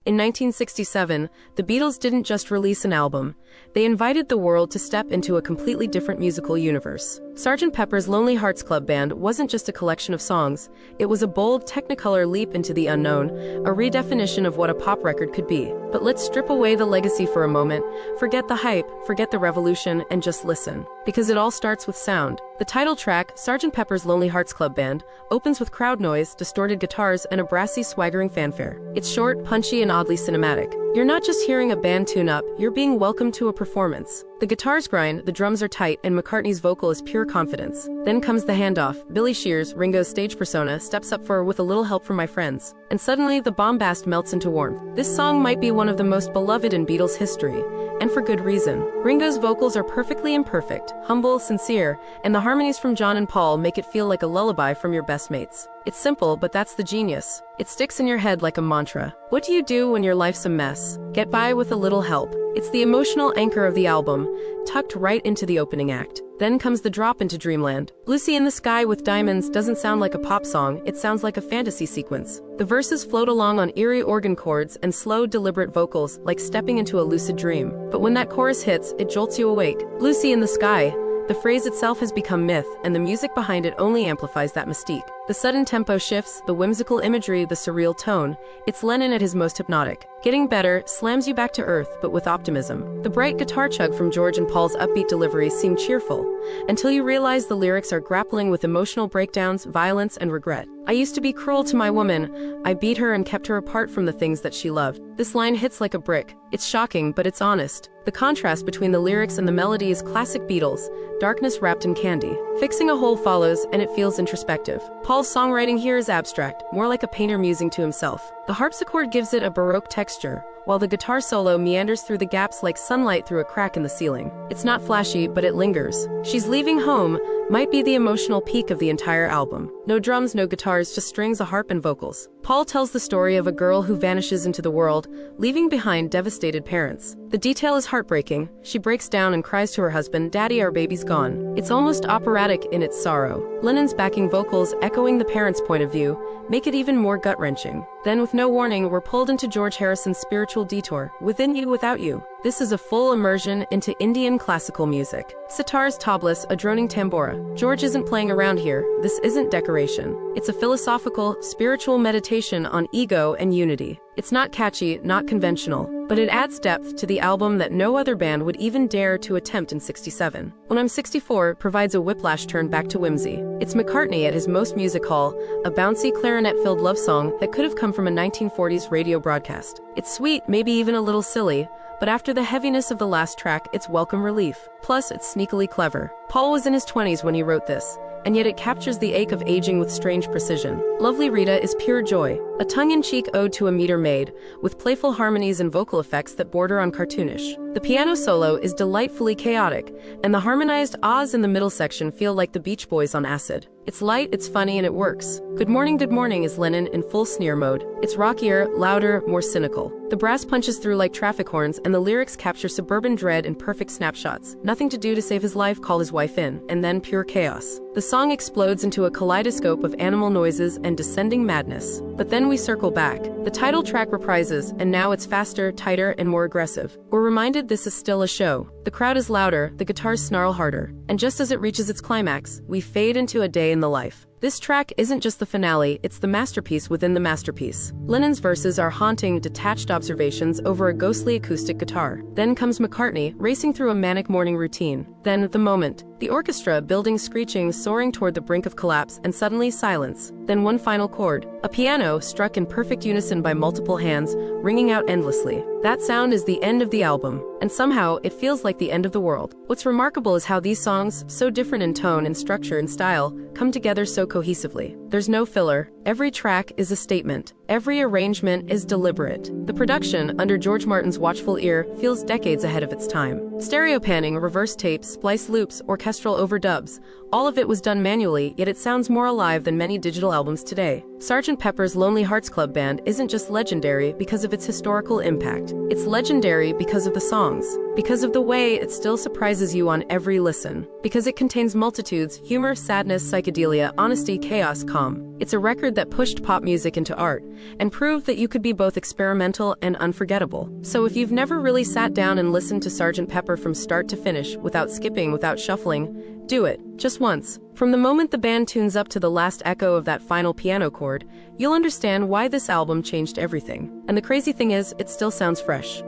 In 1967, the Beatles didn't just release an album, they invited the world to step into a completely different musical universe. Sgt. Pepper's Lonely Hearts Club Band wasn't just a collection of songs, it was a bold, technicolor leap into the unknown, a redefinition of what a pop record could be. But let's strip away the legacy for a moment, forget the hype, forget the revolution, and just listen. Because it all starts with sound. The title track, Sgt. Pepper's Lonely Hearts Club Band, opens with crowd noise, distorted guitars, and a brassy, swaggering fanfare. It's short, punchy, and oddly cinematic. You're not just hearing a band tune up, you're being welcomed to a performance. The guitars grind, the drums are tight, and McCartney's vocal is pure confidence. Then comes the handoff. Billy Shears, Ringo's stage persona, steps up for "With a Little Help from My Friends." And suddenly, the bombast melts into warmth. This song might be one of the most beloved in Beatles history, and for good reason. Ringo's vocals are perfectly imperfect, humble, sincere, and the harmonies from John and Paul make it feel like a lullaby from your best mates. It's simple, but that's the genius. It sticks in your head like a mantra. What do you do when your life's a mess? Get by with a little help. It's the emotional anchor of the album, tucked right into the opening act. Then comes the drop into dreamland. Lucy in the Sky with Diamonds doesn't sound like a pop song, it sounds like a fantasy sequence. The verses float along on eerie organ chords and slow, deliberate vocals, like stepping into a lucid dream. But when that chorus hits, it jolts you awake. Lucy in the Sky. The phrase itself has become myth, and the music behind it only amplifies that mystique. The sudden tempo shifts, the whimsical imagery, the surreal tone. It's Lennon at his most hypnotic. Getting Better slams you back to earth, but with optimism. The bright guitar chug from George and Paul's upbeat deliveries seem cheerful, until you realize the lyrics are grappling with emotional breakdowns, violence, and regret. I used to be cruel to my woman. I beat her and kept her apart from the things that she loved. This line hits like a brick. It's shocking, but it's honest. The contrast between the lyrics and the melody is classic Beatles, darkness wrapped in candy. Fixing a Hole follows, and it feels introspective. Paul's songwriting here is abstract, more like a painter musing to himself. The harpsichord gives it a Baroque texture, while the guitar solo meanders through the gaps like sunlight through a crack in the ceiling. It's not flashy, but it lingers. She's Leaving Home might be the emotional peak of the entire album. No drums, no guitars, just strings, a harp, and vocals. Paul tells the story of a girl who vanishes into the world, leaving behind devastated parents. The detail is heartbreaking. She breaks down and cries to her husband, "Daddy, our baby's gone." It's almost operatic in its sorrow. Lennon's backing vocals, echoing the parents' point of view, make it even more gut-wrenching. Then, with no warning, we're pulled into George Harrison's spiritual detour, Within You, Without You. This is a full immersion into Indian classical music. Sitar's tablas, a droning tambora. George isn't playing around here. This isn't decoration. It's a philosophical, spiritual meditation on ego and unity. It's not catchy, not conventional, but it adds depth to the album that no other band would even dare to attempt in '67. When I'm 64 provides a whiplash turn back to whimsy. It's McCartney at his most music hall, a bouncy clarinet-filled love song that could have come from a 1940s radio broadcast. It's sweet, maybe even a little silly, but after the heaviness of the last track, it's welcome relief. Plus, it's sneakily clever. Paul was in his 20s when he wrote this, and yet it captures the ache of aging with strange precision. Lovely Rita is pure joy, a tongue-in-cheek ode to a meter maid, with playful harmonies and vocal effects that border on cartoonish. The piano solo is delightfully chaotic, and the harmonized ahs in the middle section feel like the Beach Boys on acid. It's light, it's funny, and it works. Good Morning is Lennon in full sneer mode. It's rockier, louder, more cynical. The brass punches through like traffic horns, and the lyrics capture suburban dread in perfect snapshots. Nothing to do to save his life, call his wife in, and then pure chaos. The song explodes into a kaleidoscope of animal noises and descending madness. But then we circle back. The title track reprises, and now it's faster, tighter, and more aggressive. We're reminded this is still a show. The crowd is louder, the guitars snarl harder, and just as it reaches its climax, we fade into a day in the life. This track isn't just the finale, it's the masterpiece within the masterpiece. Lennon's verses are haunting, detached observations over a ghostly acoustic guitar. Then comes McCartney, racing through a manic morning routine. Then, the moment. The orchestra building, screeching, soaring toward the brink of collapse, and suddenly silence. Then one final chord. A piano, struck in perfect unison by multiple hands, ringing out endlessly. That sound is the end of the album, and somehow, it feels like the end of the world. What's remarkable is how these songs, so different in tone and structure and style, come together so cohesively. There's no filler. Every track is a statement. Every arrangement is deliberate. The production, under George Martin's watchful ear, feels decades ahead of its time. Stereo panning, reverse tapes, splice loops, orchestral overdubs, all of it was done manually, yet it sounds more alive than many digital albums today. Sgt. Pepper's Lonely Hearts Club Band isn't just legendary because of its historical impact. It's legendary because of the songs, because of the way it still surprises you on every listen, because it contains multitudes, humor, sadness, psychedelia, honesty, chaos, calm. It's a record that pushed pop music into art and proved that you could be both experimental and unforgettable. So if you've never really sat down and listened to Sgt. Pepper from start to finish, without skipping, without shuffling, do it, just once. From the moment the band tunes up to the last echo of that final piano chord, you'll understand why this album changed everything. And the crazy thing is, it still sounds fresh.